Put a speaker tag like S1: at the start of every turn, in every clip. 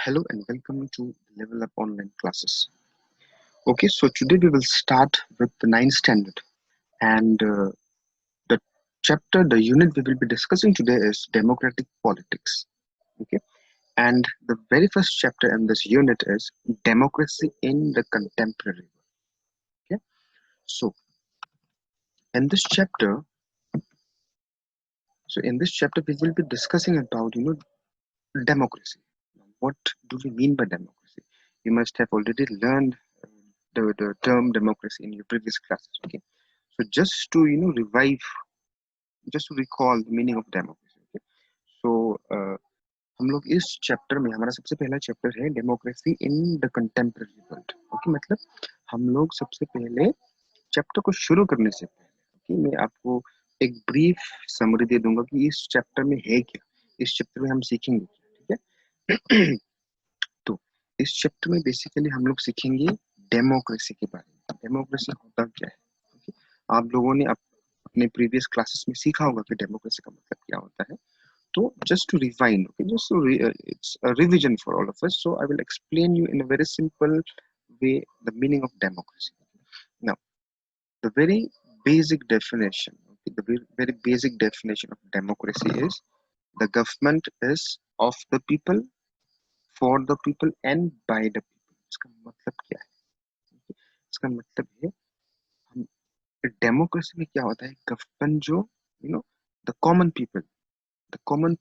S1: Hello and welcome to Level Up Online Classes. Okay, so today we will start with the ninth standard, and the the unit we will be discussing today is democratic politics. Okay, and the very first chapter in this unit is democracy in the contemporary world. Okay, so in this chapter, we will be discussing about democracy. What do we mean by democracy? You must have already learned the term democracy in your previous classes. Okay, so just to revive, just to recall the meaning of democracy. Okay, so हम लोग इस chapter में हमारा सबसे पहला chapter है democracy in the contemporary world. Okay, मतलब हम लोग सबसे पहले चैप्टर को शुरू करने से पहले मैं आपको एक ब्रीफ समरी दे दूंगा कि इस चैप्टर में है क्या, इस चैप्टर में हम सीखेंगे क्या. ठीक है. तो इस चैप्टर में बेसिकली हम लोग सीखेंगे डेमोक्रेसी के बारे में. डेमोक्रेसी होता क्या है. okay? आप लोगों ने अपने प्रीवियस क्लासेस में सीखा होगा कि डेमोक्रेसी का मतलब क्या होता है. तो just to rewind, okay, it's a revision for all of us. So I will explain you in a very simple way the meaning of democracy. Now, the very basic definition, okay, the very basic definition of democracy is the government is of the people, for the people and by the people. इसका मतलब क्या है? इसका मतलब है हम democracy में क्या होता है, गवर्नमेंट जो the common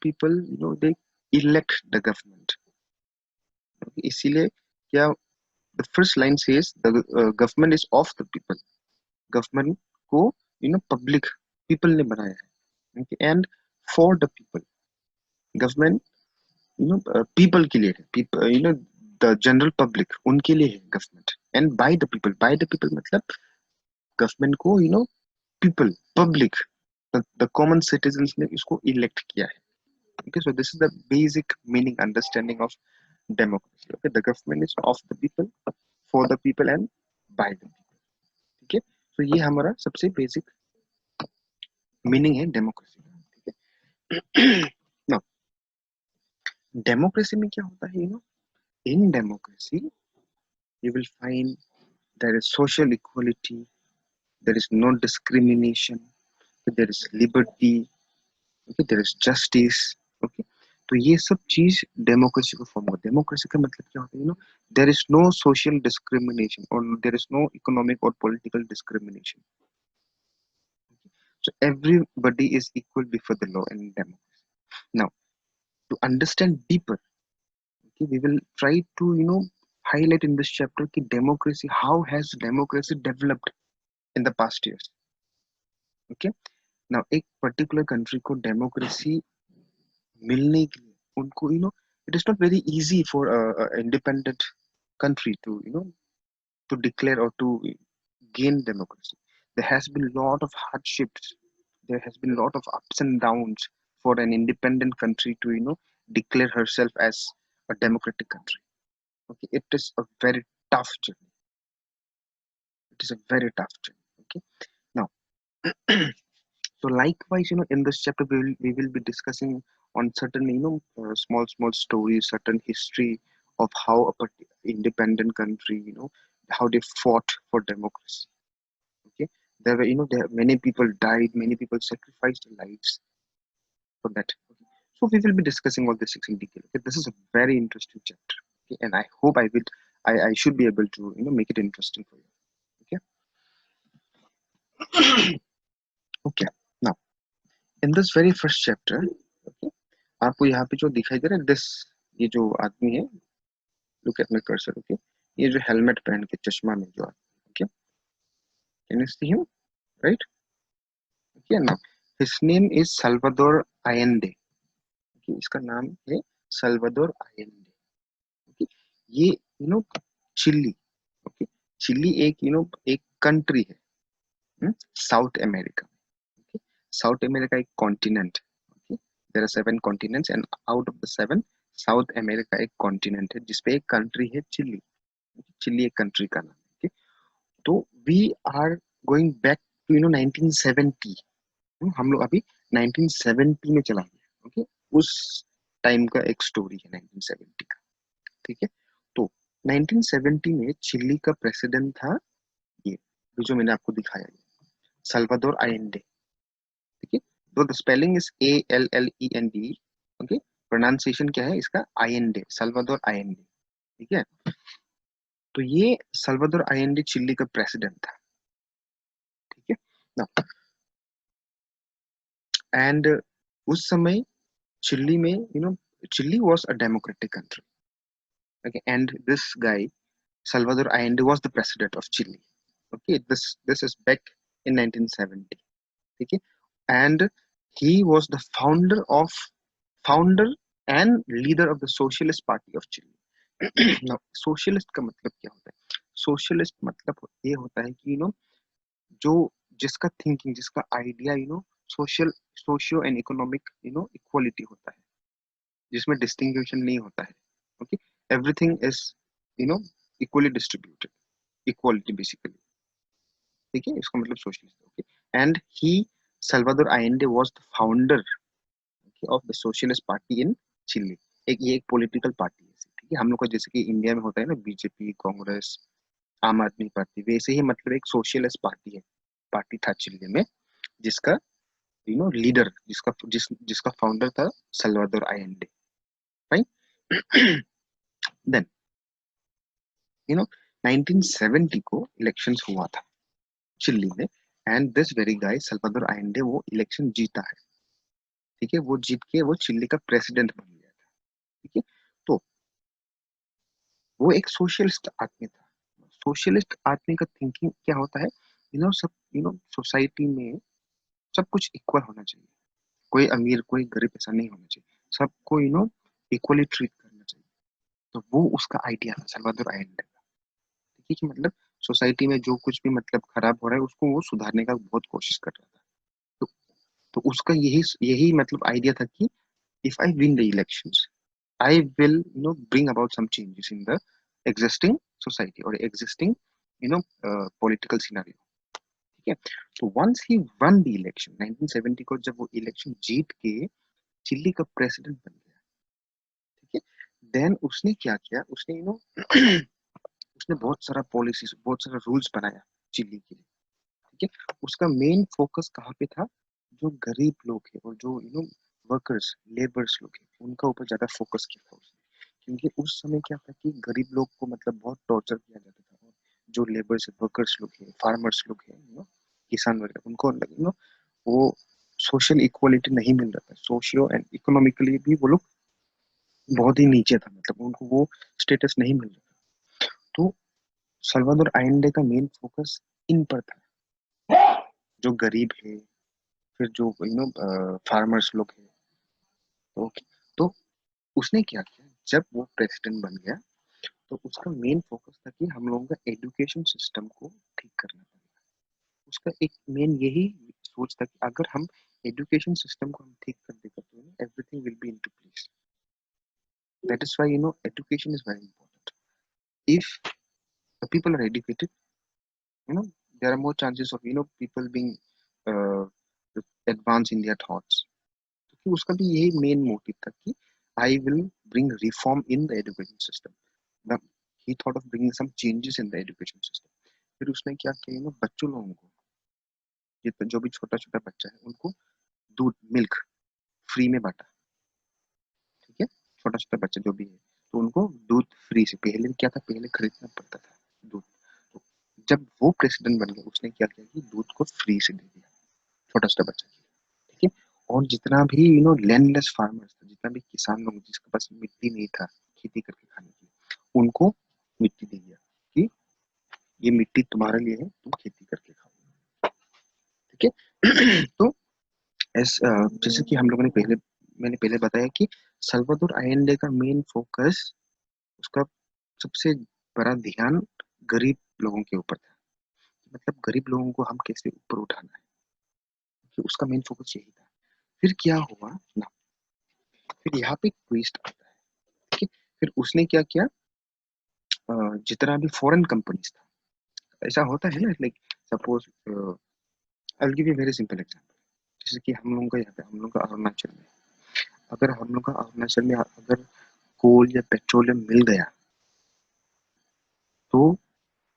S1: people, they elect the government. Okay, इसीलिए क्या, the first line says the government is of the people. Government को पब्लिक पीपल ने बनाया है. okay? And for the people, government people के लिए है. people, द जनरल पब्लिक उनके लिए है government. And by the people मतलब गवर्नमेंट को people public the common citizens ने इसको इलेक्ट किया है. Okay, so this is the basic meaning understanding of democracy. Okay, the government is of the people, for the people and by the people. ठीक है, तो ये हमारा सबसे बेसिक मीनिंग है डेमोक्रेसी. ठीक है. नाउ डेमोक्रेसी में क्या होता है, in democracy you will find there is social equality, there is no discrimination, there is liberty, okay, there is justice. okay, तो ये सब चीज डेमोक्रेसी को फॉर्म करती है. डेमोक्रेसी का मतलब क्या होता है, there is no social discrimination और देयर इज नो इकोनॉमिक और political discrimination. So everybody is equal before the law in democracy. Now, to understand deeper, okay, we will try to highlight in this chapter ki democracy, how has democracy developed in the past years. Okay, now एक particular country को democracy मिलने के लिए उनको it is not very easy for a independent country to to declare or to gain democracy. There has been a lot of hardships, there has been a lot of ups and downs for an independent country to declare herself as a democratic country. Okay, it is a very tough journey. It is a very tough journey. Okay, now so likewise, in this chapter we will be discussing on certain small stories, certain history of how independent country, how they fought for democracy. Okay, there were there many people died, many people sacrificed their lives for that. Okay? So we will be discussing all this in detail. Okay? This is a very interesting chapter. Okay? And I hope I should be able to make it interesting for you. Okay. Okay, now in this very first chapter, okay, आपको यहाँ पे जो दिखाई दे रहा है, this ये जो आदमी है, look at my cursor. Okay, ये जो हेलमेट पहन के चश्मा में जो आदमी, okay, can you see him, right? Okay, now his name is Salvador Allende. Okay, इसका नाम है सल्वाडोर आयेंडे. Okay, ये चिली. Okay, चिली एक एक कंट्री है south America. Okay, south America एक continent. Okay, there are 7 continents and out of the 7 south America एक continent है जिसपे एक कंट्री है चिली. चिली एक कंट्री का नाम. Okay, तो we are going back to 1970. हम लोग अभी 1970 में चला गया. ओके, उस टाइम का एक स्टोरी है 1970 का. ठीक है। तो 1970 में चिली का प्रेसिडेंट था ये जो मैंने आपको दिखाया, सल्वाडोर आयेंडे। ठीक है, तो the spelling is ALLENDE। Okay, pronunciation क्या है इसका? Allende, Salvador Allende. ठीक है, तो ये सल्वाडोर आयेंडे चिली का प्रेसिडेंट था। ठीक है ना, एंड उस समय चिली में Chile was a democratic country. Okay, and this guy Salvador Allende was the president of Chile. Okay, this is back in 1970. Okay, and he was the founder and leader of the Socialist Party of Chile. Now, socialist का मतलब क्या होता है? Socialist मतलब ये होता है कि जो जिसका थिंकिंग, जिसका idea social socio and economic equality होता है, जिसमें डिस्टिंग्विशन नहीं होता है। Okay, everything is equally distributed, equality basically. ठीक है, इसका मतलब socialist. Okay, and he Salvador Allende was the founder of the socialist party in Chile. ये एक पॉलिटिकल पार्टी है। ठीक है, हम लोग का जैसे कि इंडिया में होता है ना, बीजेपी, कांग्रेस, आम आदमी पार्टी, वैसे ही मतलब एक सोशलिस्ट पार्टी है, पार्टी था चिली में, जिसका लीडर, जिसका फाउंडर था सल्वाडोर आयेंडे। राइट। देन 1970 को इलेक्शंस हुआ था चिली में, and this very guy Salvador Allende वो इलेक्शन जीता है। ठीक है, वो जीत के वो चिली का प्रेसिडेंट बन गया था। ठीक है, तो वो एक सोशलिस्ट आदमी था। सोशलिस्ट आदमी का थिंकिंग क्या होता है? सब सोसाइटी में सब कुछ इक्वल होना चाहिए, कोई अमीर कोई गरीब ऐसा नहीं होना चाहिए, सबको इक्वली ट्रीट करना चाहिए। तो वो उसका आइडिया था सल्वाडोर आयेंडे का। ठीक है, मतलब सोसाइटी में जो कुछ भी मतलब खराब हो रहा है उसको वो सुधारने का बहुत कोशिश कर रहा था। तो, तो उसका यही यही मतलब आइडिया था कि if I win the elections, I will bring about some changes in the existing society or existing political scenario. ठीक है, तो once he won the election 1970 को, जब वो इलेक्शन जीत के चिली का प्रेसिडेंट बन गया। ठीक है, देन उसने क्या किया, उसने उसने बहुत सारा पॉलिसीज, बहुत सारा रूल्स बनाया चिली के लिए। ठीक है, उसका मेन फोकस कहाँ पे था? जो गरीब लोग है और जो वर्कर्स, लेबर्स लोग हैं, उनका ऊपर ज्यादा फोकस किया था उसने। क्योंकि उस समय क्या था कि गरीब लोग को मतलब बहुत टॉर्चर किया जाता था, और जो लेबर्स, वर्कर्स लोग हैं, फार्मर्स लोग हैं, किसान वगैरह, उनको वो सोशल इक्वालिटी नहीं मिल रहा था, सोशियो एंड इकोनॉमिकली भी वो लोग बहुत ही नीचे था, मतलब उनको वो स्टेटस नहीं मिल रहा था। तो सल्वाडोर आयेंडे का मेन फोकस इन पर था, जो गरीब है, फिर जो फार्मर्स लोग हैं। ओके, तो उसने क्या किया, जब वो प्रेसिडेंट बन गया तो उसका मेन फोकस था कि हम लोगों का एजुकेशन सिस्टम को ठीक करना पड़ेगा। उसका एक मेन यही सोच था कि अगर हम एजुकेशन सिस्टम को हम ठीक कर देगा तो everything will be into place. That is why education is very important. If the people are educated, you know there are more chances of people being uh, advanced in their thoughts। क्योंकि उसका भी यही main motive था कि I will bring reform in the education system. He thought of bringing some changes in the education system. फिर उसने क्या किया, बच्चों लोगों को, जितना जो भी छोटा छोटा बच्चा है उनको दूध, मिल्क फ्री में बांटा। ठीक है, छोटा छोटा बच्चा जो भी है तो उनको दूध फ्री से। पहले क्या था, पहले खरीदना पड़ता था दूध। तो जब वो प्रेसिडेंट बन गया उसने क्या किया कि दूध को फ्री से दे दिया छोटा छोटा बच्चा। ठीक है, और जितना भी लैंडलेस फार्मर्स था, जितना भी किसान लोग जिसके पास मिट्टी नहीं था खेती करके खाने की, उनको मिट्टी दे दिया कि ये मिट्टी तुम्हारे लिए है, तुम खेती करके खाओ। ठीक है। तो जैसे कि हम लोगों ने मैंने पहले बताया कि सल्वाडोर आयेंडे का मेन फोकस, उसका सबसे बड़ा ध्यान गरीब लोगों के ऊपर था। मतलब गरीब लोगों को हम कैसे ऊपर उठाना है, कि उसका मेन फोकस यही था। फिर क्या हुआ ना, फिर यहाँ पे ट्विस्ट आता है। ठीक है, फिर उसने क्या किया, जितना भी फॉरेन कंपनीज था, ऐसा होता है ना, like suppose I will give you very simple example. जैसे कि हम लोगों का यहाँ पे, हम लोग का अरुणाचल में, अगर हम लोग का अरुणाचल में अगर कोल या पेट्रोलियम मिल गया तो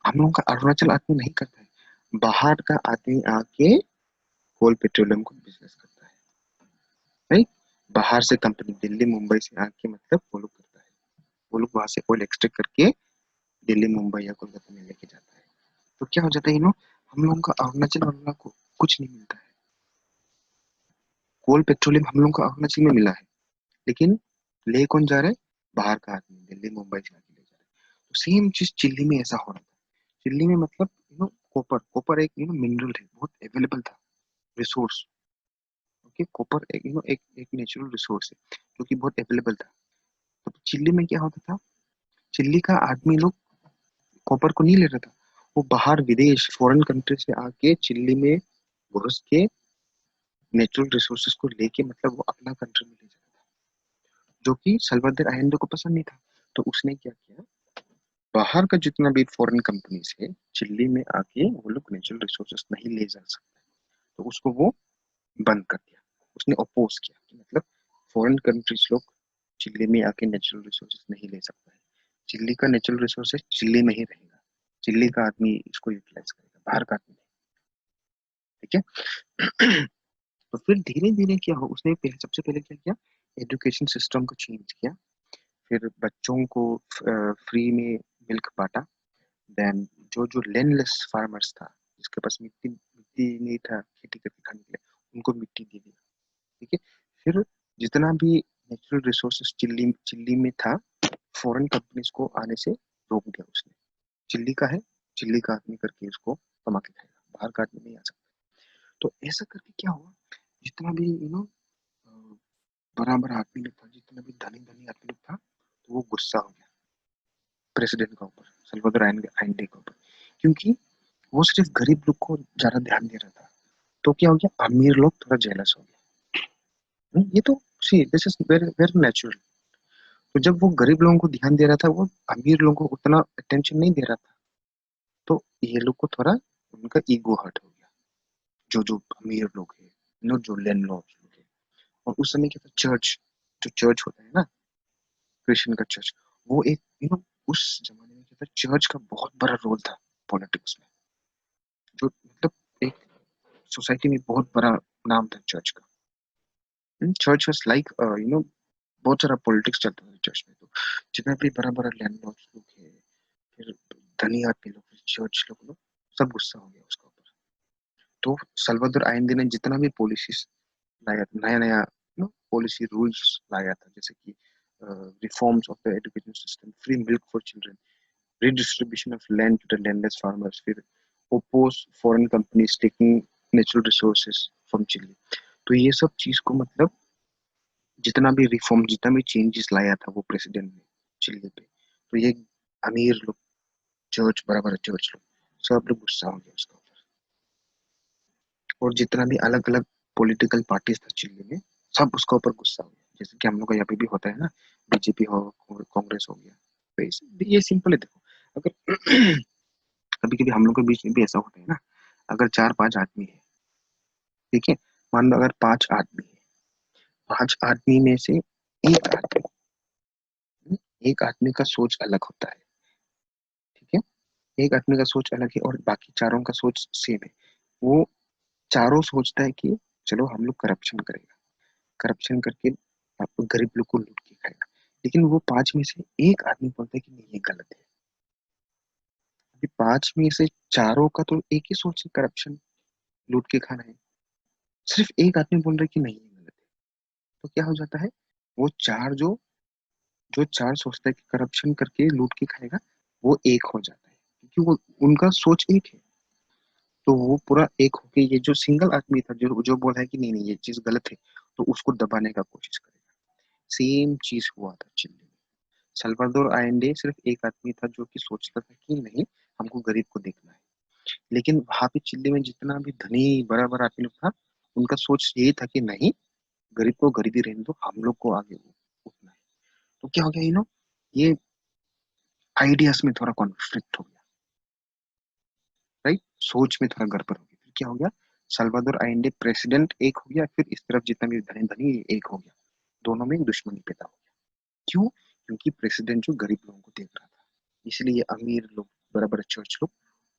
S1: हम लोगों का अरुणाचल आदमी नहीं करता है, बाहर का आदमी आके कोल पेट्रोलियम को बिजनेस करता है, राइट। बाहर से कंपनी दिल्ली मुंबई से आके मतलब वो लोग करता है, वो लोग वहां से ऑयल एक्सट्रैक्ट करके दिल्ली मुंबई या कोलकाता में लेके जाता है। तो क्या हो जाता है हम लोगों का अरुणाचल वाला को कुछ नहीं मिलता है। कोल पेट्रोलियम हम लोगों को अरुणाचल में मिला है, लेकिन ले कौन जा रहा है, बाहर का आदमी दिल्ली मुंबई से आके ले जा रहा है। तो सेम चीज चिल्ली में ऐसा हो रहा था। चिल्ली में मतलब कॉपर कॉपर एक मिनरल है, बहुत अवेलेबल था, रिसोर्स। ओके, कॉपर एक एक एक नेचुरल रिसोर्स है जो कि बहुत अवेलेबल था। तो चिल्ली में क्या होता था, चिल्ली का आदमी लोग कॉपर को नहीं ले रहा था, वो बाहर विदेश फॉरेन कंट्री से आके चिल्ली में घुस के नेचुरल रिसोर्सेज को लेके मतलब वो अपना कंट्री में ले जाता था, जो कि सल्वाडोर आयेंडे को पसंद नहीं था। तो उसने क्या किया, बाहर का जितना भी फॉरेन कंपनीज है चिल्ली में आके वो लोग नेचुरल रिसोर्सेज नहीं ले जा सकते, तो उसको वो बंद कर दिया। उसने अपोज किया कि मतलब फॉरेन कंट्रीज लोग चिल्ली में आके नेचुरल रिसोर्सेज नहीं ले सकता है, चिल्ली का नेचुरल रिसोर्सेज चिल्ली में ही रहेगा, चिल्ली का आदमी इसको यूटिलाइज करेगा, बाहर का आदमी नहीं। ठीक है। तो फिर धीरे धीरे क्या हो, उसने सबसे पहले क्या किया, एजुकेशन सिस्टम को चेंज किया, फिर बच्चों को फ्री में मिल्क बांटा। देन जो जो लैंडलेस फार्मर्स था, जिसके पास मिट्टी मिट्टी नहीं था खेती करके खाने के लिए, उनको मिट्टी दे दिया। ठीक है। फिर जितना भी नेचुरल रिसोर्सेस चिल्ली चिल्ली में था, फॉरेन कंपनीज को आने से रोक दिया उसने। चिल्ली का है, चिल्ली का आदमी करके इसको कमा के खाएगा, बाहर का आदमी नहीं आ सकता। तो ऐसा करके क्या हुआ, जितना भी बड़ा बड़ा आदमी लोग था, जितना भी धनी धनी आदमी लोग था, तो वो गुस्सा हो गया प्रेसिडेंट के ऊपर, सल्वाडोर आयेंडे के ऊपर, क्योंकि वो सिर्फ गरीब लोग को ज्यादा ध्यान दे रहा था। तो क्या हो गया, अमीर लोग थोड़ा जेलस हो गए। ये तो see this is very very natural. तो जब वो गरीब लोगों को ध्यान दे रहा था, वो अमीर लोगों को उतना अटेंशन नहीं दे रहा था, तो ये लोग को थोड़ा उनका ईगो हर्ट हो गया, जो जो अमीर लोग है, जो लैंडलॉर्ड लोग है। और उस समय क्या था, चर्च, जो चर्च होता है ना, क्रिश्चियन का चर्च, वो एक उस जमाने में क्या था, चर्च का बहुत बड़ा रोल था पॉलिटिक्स में, जो मतलब एक सोसाइटी में बहुत बड़ा नाम था चर्च का। चर्च वाज लाइक बहुत सारा पॉलिटिक्स चलता था चर्च में। तो जितना भी बड़ा बड़ा लैंडलॉर्ड लोग है, फिर धनी आदमी लोग, चर्च लोग सब गुस्सा हो गया उसके ऊपर। तो सल्वाडोर आयेंडे ने जितना भी पॉलिसीज लाया, नया नया पॉलिसी रूल्स लाया था, जैसे कि reforms of the education system, free milk for children, redistribution of land to the landless farmers, फिर oppose foreign companies taking natural resources from Chile। तो ये सब चीज को मतलब जितना भी रिफॉर्म, जितना भी चेंजेस लाया था वो प्रेसिडेंट ने चिल्ली पे, तो ये अमीर लोग, चर्च, बड़ा बड़ा चर्च लोग, सब लोग गुस्सा हो गया उसके ऊपर। और जितना भी अलग अलग पॉलिटिकल पार्टीज था चिल्ली में, सब उसके ऊपर गुस्सा हो गया, जैसे कि हम लोग का यहाँ पे भी होता है ना, बीजेपी हो, कांग्रेस हो गया। तो ये सिंपल है, देखो, अगर कभी कभी हम लोग के बीच में भी ऐसा होता है ना, अगर चार पांच आदमी है, ठीक है, मान लो अगर पांच आदमी है, पांच आदमी में से एक आदमी, एक आदमी का सोच अलग होता है, ठीक है, एक आदमी का सोच अलग है और बाकी चारों का सोच सेम है। वो चारों सोचता है कि चलो हम लोग करप्शन करेगा, करप्शन करके आपको गरीब लोग को लूट के खाएगा, लेकिन वो पांच में से एक आदमी बोलता है कि नहीं ये गलत है। अभी पांच में से चारों का तो एक ही सोच है, करप्शन, लूट के खाना है, सिर्फ एक आदमी बोल रहा है कि नहीं ये गलत है। तो क्या हो जाता है, वो चार जो जो चार सोचता है कि करप्शन करके लूट के खाएगा, वो एक हो जाता है, क्योंकि वो उनका सोच एक है। तो वो पूरा एक होके, ये जो सिंगल आदमी था जो जो बोला है कि नहीं नहीं ये चीज गलत है, तो उसको दबाने का कोशिश करेगा। सेम चीज हुआ था चिल्ली में। सल्वाडोर आयेंडे सिर्फ एक आदमी था जो कि सोचता था कि नहीं, हमको गरीब को देखना है, लेकिन वहां पे चिल्ली में जितना भी धनी बड़ा बड़ा आदमी लोग था, उनका सोच यही था कि नहीं, गरीब को गरीबी रहने दो, हम लोग को आगे उठना है। तो क्या हो गया, ये आइडियाज में थोड़ा कॉन्फ्लिक्ट हो गया, राइट, सोच में थोड़ा गड़बड़ हो गया। फिर क्या हो गया, सल्वाडोर आयेंडे प्रेसिडेंट एक हो गया, फिर इस तरफ जितना भी धनी धनी एक हो गया, दोनों में दुश्मनी पैदा हो गया। क्यों, क्योंकि प्रेसिडेंट जो गरीब लोगों को देख रहा था, इसलिए अमीर लोग, बड़ा बड़ा चर्च लोग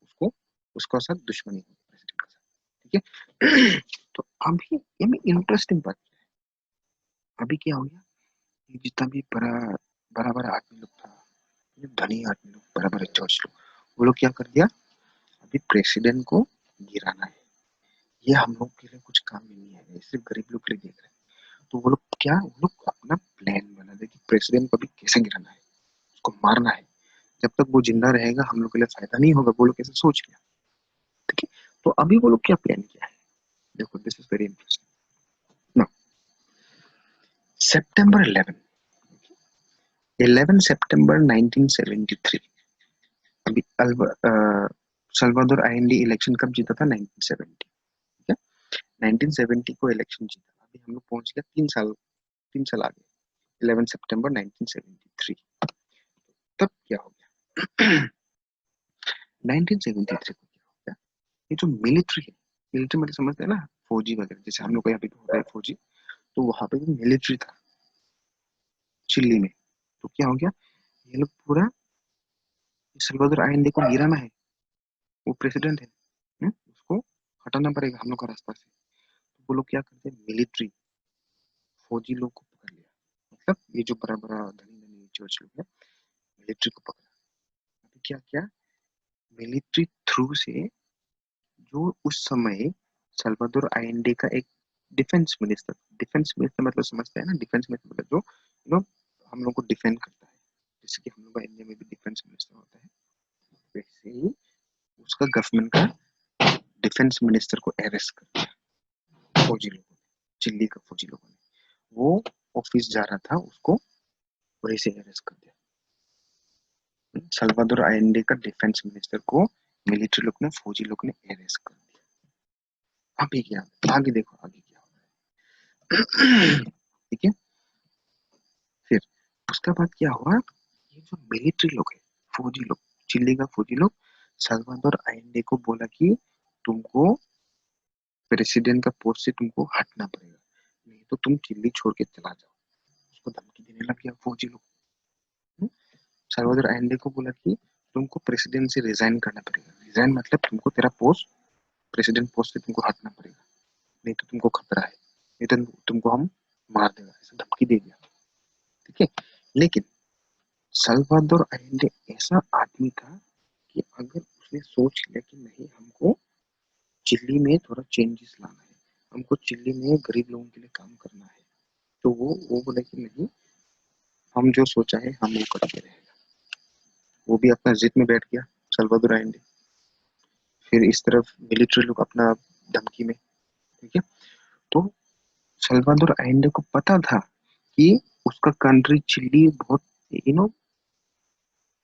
S1: उसको उसका साथ दुश्मनी हुई प्रेसिडेंट के साथ। ठीक है। तो अभी ये में इंटरेस्टिंग बात, अभी क्या हो गया, ये जितना भी बड़ा बड़ा बड़ा आदमी लोग था, ये धनी आदमी लोग, बड़ा बड़ा चर्च लोग, वो लोग क्या कर दिया, अभी प्रेसिडेंट को गिराना है, ये हम लोग के लिए कुछ काम नहीं है, ये सिर्फ गरीब लोग के लिए देख रहे हैं। तो वो लोग क्या, वो लोग अपना प्लान बना दे कि प्रेसिडेंट को अभी कैसे गिराना है, उसको मारना है, जब तक वो जिंदा रहेगा हम लोग के लिए फायदा नहीं होगा, वो लोग कैसे सोच लिया। ठीक है। तो अभी वो लोग क्या प्लान किया है, देखो दिस इज वेरी इंटरेस्टिंग ना। सितंबर 11 सितंबर 1973, अभी सल्वाडोर आइंडी इलेक्शन कब जीता था, 1970। ठीक है, 1970 को इलेक्शन जीता, अभी हम लोग पहुंच गए 3 साल आगे, 11 सितंबर 1973। तब क्या हो गया, 1973 को क्या हो गया, ये जो मिलिट्री है, मिलिट्री मतलब समझते हैं ना, फौजी वगैरह, जैसे हम लोग को यहाँ पे होता है फौजी, तो वहां पे मिलिट्री था चिल्ली में। तो क्या हो गया, ये लोग पूरा सल्वाडोर आइंडे को गिराना है, वो प्रेसिडेंट है, उसको हटाना पड़ेगा हम लोग का रास्ता से। तो वो लोग क्या करते हैं, मिलिट्री फौजी लोग को पकड़ लिया, मतलब ये जो बड़ा बड़ा धनी धनी चर्च लोग है, मिलिट्री को पकड़ा। अभी क्या क्या, मिलिट्री थ्रू से जो उस समय सल्वाडोर आइंडे का एक डिफेंस मिनिस्टर मतलब समझते हैं ना, डिफेंस मिनिस्टर मतलब जो हम लोग को डिफेंड करता है, जैसे कि हम लोग का इंडिया में भी डिफेंस मिनिस्टर होता है, वैसे ही उसका गवर्नमेंट का डिफेंस मिनिस्टर को अरेस्ट कर दिया फौजी लोगों ने, चिल्ली का फौजी लोगों ने, वो ऑफिस जा रहा था, उसको वहीं से अरेस्ट कर दिया। सल्वाडोर आइंडे का डिफेंस मिनिस्टर को मिलिट्री लोग ने, फौजी लोग ने अरेस्ट कर दिया। अभी क्या, आगे देखो आगे क्या हो। ठीक है, फिर उसके बाद क्या हुआ, ये जो मिलिट्री लोग है, फौजी लोग, चिल्ली का फौजी लोग, सल्वाडोर आइंडे को बोला कि तुमको प्रेसिडेंट का पोस्ट से तुमको हटना पड़ेगा, नहीं तो तुम चिल्ली छोड़ के चला जाओ, उसको धमकी देने लग गया फौजी लोग। सल्वाडोर आइंडे को बोला कि तुमको प्रेसिडेंट से रिजाइन करना पड़ेगा, रिजाइन मतलब तुमको तेरा पोस्ट, प्रेसिडेंट पोस्ट से तुमको हटना पड़ेगा, नहीं तो तुमको खतरा है, नहीं तो तुमको हम मार देगा, ऐसा धमकी दे दिया। ठीक है, लेकिन सल्वाडोर allende ऐसा आदमी था कि अगर उसने सोच लिया कि नहीं हमको चिल्ली में थोड़ा चेंजेस लाना है, हमको चिल्ली में गरीब लोगों के लिए काम करना है, तो वो बोला कि नहीं, हम जो सोचा है हम वो करके रहेगा। वो भी अपना जिद में बैठ गया सल्वाडोर allende। फिर इस तरफ मिलिट्री लोग अपना धमकी में। ठीक है, तो सल्वाडोर allende को पता था कि उसका कंट्री चिल्ली बहुत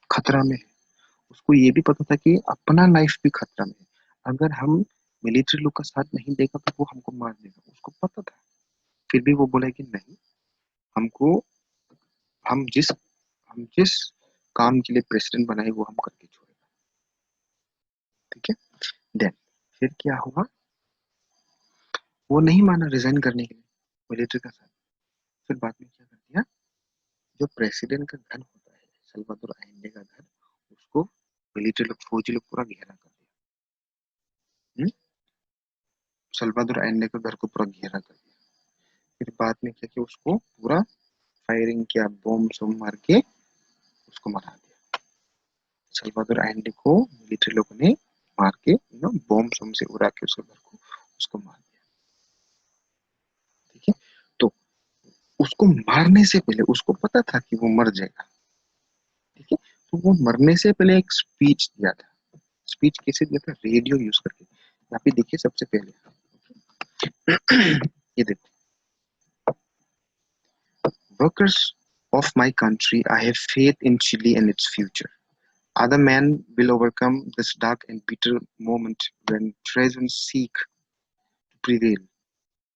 S1: खतरा में है, उसको ये भी पता था कि अपना लाइफ भी खतरा में है, अगर हम मिलिट्री लोग का साथ नहीं देगा तो वो हमको मार देगा, उसको पता था। फिर भी वो बोला कि नहीं, हमको हम जिस काम के लिए प्रेसिडेंट बनाए वो हम करके छोड़ेगा। ठीक है, देन फिर क्या हुआ, वो नहीं माना रिजाइन करने के लिए मिलिट्री का साथ। फिर बाद में क्या कर दिया, जो प्रेसिडेंट का घर होता है, सल्वाडोर allende का घर, उसको मिलिट्री लोग, फौजी लोग पूरा घेरा कर दिया। सल्वाडोर allende का घर को पूरा घेरा कर दिया। फिर बाद में क्या किया, उसको पूरा फायरिंग किया, बॉम्ब सोम मार के उसको मारा दिया। सल्वाडोर allende को मिलिट्री लोगों ने मार के बॉम्ब सोम से उड़ा के उसके घर को उसको मार दिया। ठीक है, तो उसको मारने से पहले उसको पता था कि वो मर जाएगा। ठीक है, तो वो मरने से पहले एक स्पीच दिया था। स्पीच कैसे दिया था, रेडियो यूज करके। यहाँ पे देखिए सबसे पहले ये देखो, workers of my country, I have faith in Chile and its future. Other men will overcome this dark and bitter moment when treason seek to prevail.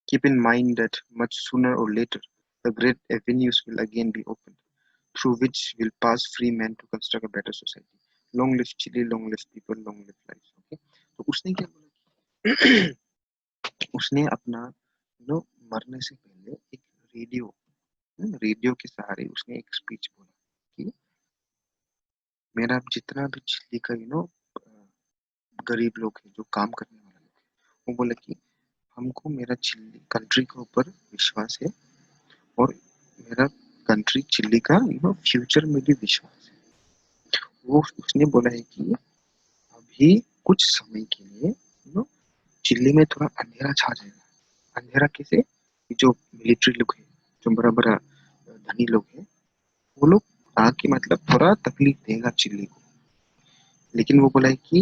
S1: Keep in mind that much sooner or later, the great avenues will again be opened, through which will pass free men to construct a better society. Long live Chile, long live people, long live life. Okay? तो उसने क्या बोला, उसने अपना मरने से पहले एक रेडियो रेडियो के सहारे उसने एक स्पीच बोला। कि मेरा जितना भी चिल्ली का गरीब लोग हैं, जो काम करने वाले लोग हैं, वो बोले कि हमको मेरा चिल्ली कंट्री के ऊपर विश्वास है, और मेरा कंट्री चिल्ली का फ्यूचर में भी विश्वास है। वो उसने बोला है कि अभी कुछ समय के लिए चिल्ली में थोड़ा अंधेरा छा जाएगा। अंधेरा कैसे? जो मिलिट्री लोग हैं, जो बड़ा बड़ा धनी लोग हैं, वो लोग आके मतलब थोड़ा तकलीफ देगा चिल्ली को। लेकिन वो बोला है कि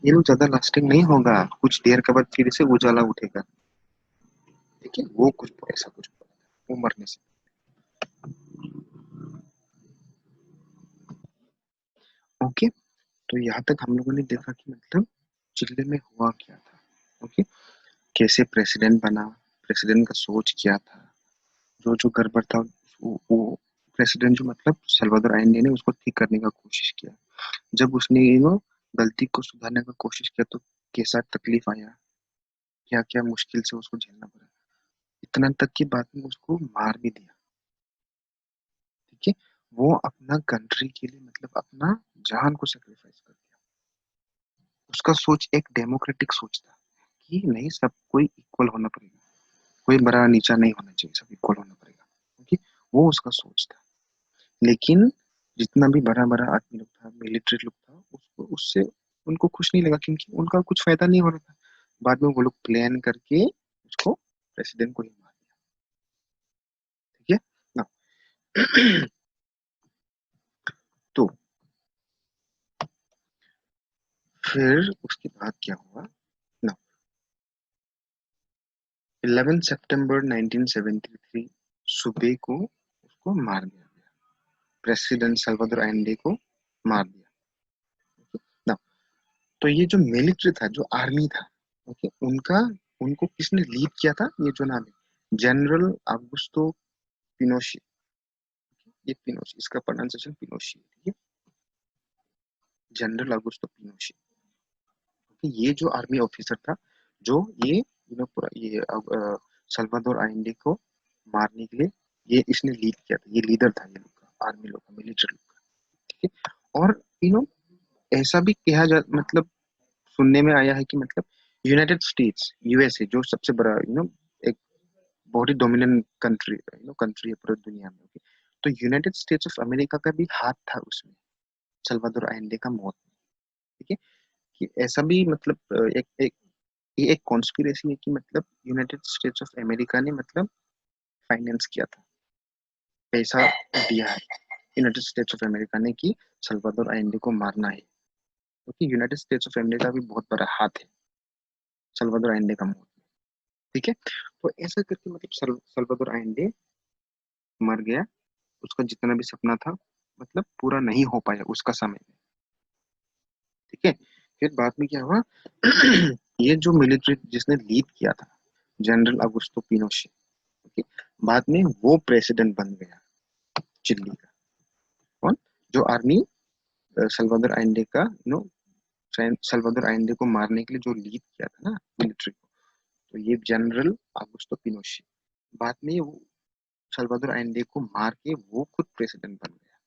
S1: ये लोग ज्यादा लास्टिंग नहीं होगा, कुछ देर के बाद फिर से उजाला उठेगा। ठीक है, वो कुछ ऐसा कुछ बोला था, वो मरने से। ओके, तो यहाँ तक हम लोगों ने देखा कि मतलब चिल्ली में हुआ क्या था। ओके, कैसे प्रेसिडेंट बना, प्रेसिडेंट का सोच क्या था, जो जो गड़बड़ था वो प्रेसिडेंट जो मतलब सल्वाडोर आयंडे ने उसको ठीक करने का कोशिश किया। जब उसने गलती को सुधारने का कोशिश किया तो कैसा तकलीफ आया, क्या क्या मुश्किल से उसको झेलना पड़ा। इतना तक की बाद में उसको मार भी दिया। ठीक है, वो अपना कंट्री के लिए मतलब अपना जान को सेक्रीफाइस कर दिया। उसका सोच एक डेमोक्रेटिक सोच था कि नहीं, सब कोई इक्वल होना पड़ेगा, कोई बड़ा नीचा नहीं होना चाहिए, सब इक्वल होना पड़ेगा। ओके, वो उसका सोच था। लेकिन जितना भी बड़ा बड़ा आदमी लोग था, मिलिट्री लोग था, उसको उससे उनको खुश नहीं लगा, क्योंकि उनका कुछ फायदा नहीं हो रहा था। बाद में वो लोग प्लान करके उसको प्रेसिडेंट को ही मार दिया। ठीक है ना। तो फिर उसके बाद क्या हुआ ना, 11 सितंबर 1973 सुबह को उसको मार दिया गया, प्रेसिडेंट सल्वाडोर आयंडे को मार दिया। ना, तो ये जो मिलिट्री था, जो आर्मी था, ओके, उनका उनको किसने लीड किया था? ये जो नाम है, जनरल ऑगुस्टो पिनोशी। ये पिनोशी, इसका प्रोनाउंसिएशन पिनोशी, ठीक है, जनरल ऑगुस्टो पिनोशी। ओके, ये जो आर्मी ऑफिसर था, जो ये पूरा ये सल्वाडोर आयंडे को मारने के लिए ये इसने लीड किया था। ये लीडर था ये लोग का, आर्मी लोग का, मिलिट्री लोग का। ठीक है, और ऐसा भी कहा जा मतलब सुनने में आया है कि मतलब यूनाइटेड स्टेट्स, यूएसए, जो सबसे बड़ा एक बहुत ही डोमिनेंट कंट्री कंट्री है पूरी दुनिया में। okay? तो यूनाइटेड स्टेट्स ऑफ अमेरिका का भी हाथ था उसमें, सल्वाडोर आयंडे का मौत में। ठीक है, कि ऐसा भी मतलब एक एक ये एक कॉन्स्पिरेसी है कि मतलब यूनाइटेड स्टेट्स ऑफ अमेरिका ने मतलब फाइनेंस किया था, पैसा दिया है यूनाइटेड स्टेट्स ऑफ अमेरिका ने कि सल्वाडोर आयंडे को मारना है, क्योंकि यूनाइटेड स्टेट्स ऑफ अमेरिका भी बहुत बड़ा हाथ है सल्वाडोर आयंडे का मौत। ठीक है, तो ऐसा करके मतलब सल्वाडोर आयंडे मर गया। उसका जितना भी सपना था मतलब पूरा नहीं हो पाया उसका समय में। ठीक है, फिर बाद में क्या हुआ? ये जो मिलिट्री जिसने लीड किया था, जनरल अगुस्तो पिनोशे, ओके, बाद में वो प्रेसिडेंट बन गया चिली का। कौन? जो आर्मी सल्वाडोर आयंडे का सल्वाडोर आयंडे को मारने के लिए जो लीड किया था ना मिलिट्री को, तो ये जनरल अगुस्तो पिनोशे। बाद में वो सल्वाडोर आयंडे को मार के वो खुद प्रेसिडेंट बन गया।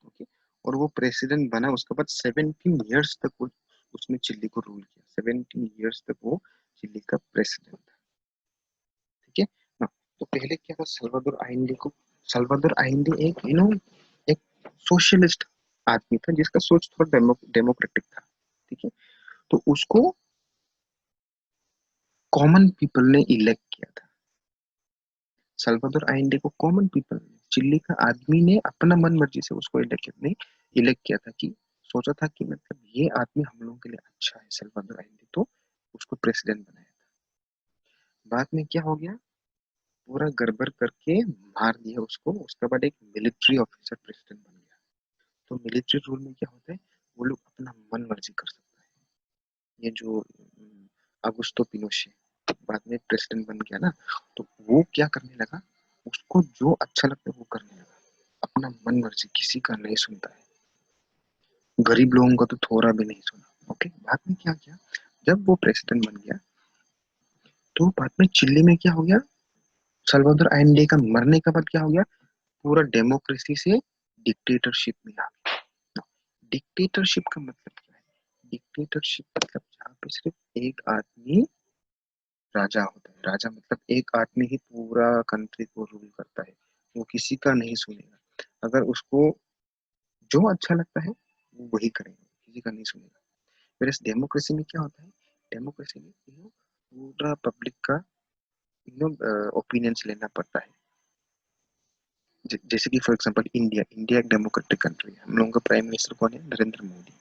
S1: ओके, और वो प्रेसिडेंट बना, उसके बाद 17 ईयर्स तक उसने चिल्ली को रूल किया। 17 ईयर्स तक वो चिल्ली का प्रेसिडेंट था। ठीक है ना। तो पहले क्या था, सल्वाडोर आइंडे एक एक सोशलिस्ट आदमी था, जिसका सोच थोड़ा डेमोक्रेटिक था। ठीक है, तो उसको कॉमन पीपल ने इलेक्ट किया था। सल्वाडोर आइंडे को कॉमन पीपल ने, चिल्ली का आदमी ने अपना मन मर्जी से उसको इलेक्ट किया था, कि सोचा था कि मतलब ये आदमी हम लोगों के लिए अच्छा है सल्वाडोर आइंडे, तो उसको प्रेसिडेंट बनाया था। बाद में क्या हो गया, पूरा गड़बड़ करके मार दिया उसको। उसके बाद एक मिलिट्री ऑफिसर प्रेसिडेंट बन गया। तो मिलिट्री रूल में क्या होता है, वो लोग अपना मन मर्जी कर सकता है। ये जो अगुस्तो पिनोशे बाद में प्रेसिडेंट बन गया ना, तो वो क्या करने लगा, उसको जो अच्छा लगता है वो करने लगा, अपना मन मर्जी, किसी का नहीं सुनता है, गरीब लोगों का तो थोड़ा भी नहीं सुना। ओके, बाद में क्या किया, जब वो प्रेसिडेंट बन गया, तो बाद में चिल्ली में क्या हो गया, सल्वाडोर आयंडे का मरने के बाद क्या हो गया, पूरा डेमोक्रेसी से डिक्टेटरशिप में आ गए। डिक्टेटरशिप का मतलब क्या है? डिक्टेटरशिप मतलब जहाँ पे सिर्फ एक आदमी राजा होता है। राजा मतलब एक आदमी ही पूरा कंट्री को रूल करता है, वो किसी का नहीं सुनेगा। अगर उसको जो अच्छा लगता है वो वही करेगा, किसी का नहीं सुनेगा। फिर इस डेमोक्रेसी में क्या होता है? डेमोक्रेसी में पूरा पब्लिक का ओपिनियंस लेना पड़ता है। जैसे कि फॉर एग्जांपल इंडिया, इंडिया एक डेमोक्रेटिक कंट्री है। हम लोगों का प्राइम मिनिस्टर कौन है? Narendra Modi.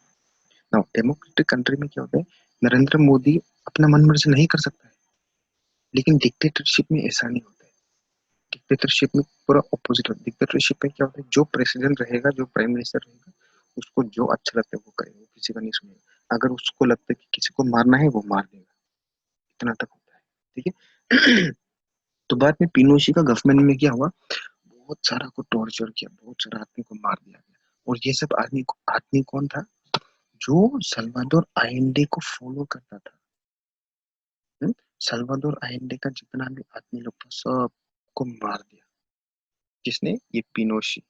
S1: Now democratic country में क्या होता है? नरेंद्र मोदी अपना मन मर्जी नहीं कर सकता है, लेकिन डिक्टेटरशिप में ऐसा नहीं होता है। डिक्टेटरशिप में पूरा ऑपोजिट होता है। डिक्टेटरशिप में क्या होता है? जो प्रेसिडेंट रहेगा, जो प्राइम मिनिस्टर रहेगा, उसको जो अच्छा लगता है वो करेगा, वो किसी का नहीं सुनेगा। अगर उसको लगता है कि किसी को मारना है, वो मार देगा। इतना तक होता है, ठीक है। तो बाद में पिनोशी का गवर्नमेंट में क्या हुआ? बहुत सारा को टॉर्चर किया, बहुत सारा आदमी को मार दिया गया। और ये सब आदमी कौन था? जो सल्वाडोर आयेंडे को फॉलो करता था। सल्वाडोर आयेंडे का जितना भी आदमी लोग था, सबको मार दिया। किसने? ये पिनोशी,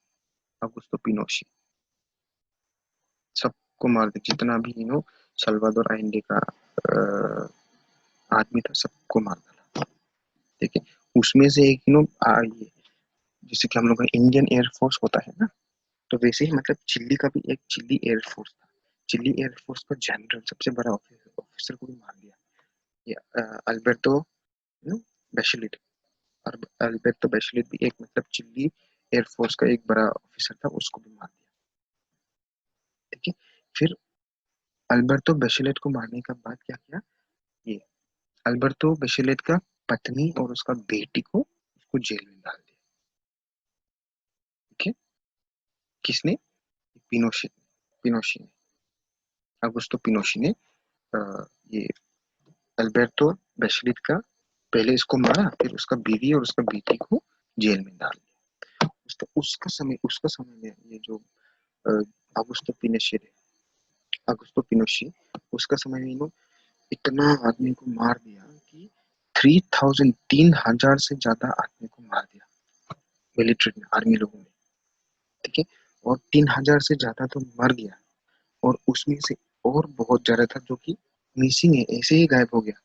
S1: अगुस्तो पिनोशी। सबको मार दिया, जितना भी सल्वाडोर आयेंडे का आदमी था, सबको मार डाला। ठीक है। उसमें से एक ये जैसे कि हम लोग का इंडियन एयरफोर्स होता है ना, तो वैसे ही मतलब चिल्ली का भी एक चिल्ली एयरफोर्स था। चिल्ली एयरफोर्स का जनरल, सबसे बड़ा ऑफिसर को भी मार दिया। ये अल्बर्टो बेशलिट। और अल्बर्टो बेशलिट भी एक मतलब चिल्ली एयरफोर्स का एक बड़ा ऑफिसर था, उसको भी मार दिया। ठीक है। फिर अल्बर्टो बेशलेट को मारने के बाद क्या किया? ये अल्बर्टो बेशलेट का पत्नी और उसका बेटी को उसको जेल में डाल दिया। ठीक है। किसने? पिनोशी। पिनोशी ने, अगुस्तो पिनोशी ने अ, ये अल्बर्टो बेशलिट का पहले इसको मारा, फिर उसका बीवी और उसका बेटी को जेल में डाल दिया। उसका समय में ये जो अगुस्तो पिनोशी है, अगुस्तो पिनोशी, उसका समय में इतना आदमी को मार दिया कि 3000, 3000 से ज्यादा आदमी को मार दिया मिलिट्री में, आर्मी लोगों ने। ठीक है। और 3000 से ज्यादा तो मर गया, और उसमें से और बहुत ज्यादा था जो कि मिसिंग है, ऐसे ही गायब हो गया।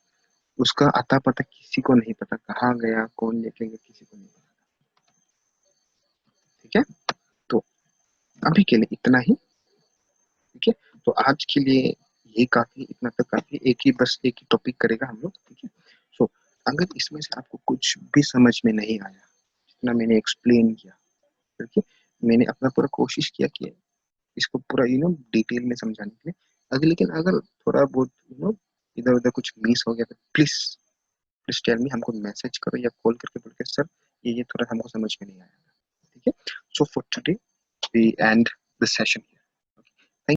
S1: उसका अता पता किसी को नहीं पता, कहाँ गया, कौन लेके गया, किसी को नहीं पता। ठीक है। तो अभी के लिए इतना ही। ठीक है। तो आज के लिए ये काफी, इतना तक काफी। बस एक ही टॉपिक करेगा हम लोग। ठीक है। सो अगर इसमें से आपको कुछ भी समझ में नहीं आया, जितना मैंने एक्सप्लेन किया, ठीक है, मैंने अपना पूरा कोशिश किया कि इसको पूरा डिटेल में समझाने के लिए। अगर लेकिन अगर थोड़ा बहुत इधर उधर कुछ मिस हो गया तो प्लीज प्लीज टेल मी, हमको मैसेज करो या कॉल करके बोल के सर ये थोड़ा हमको समझ में नहीं आया। ठीक है। So for today we end the session.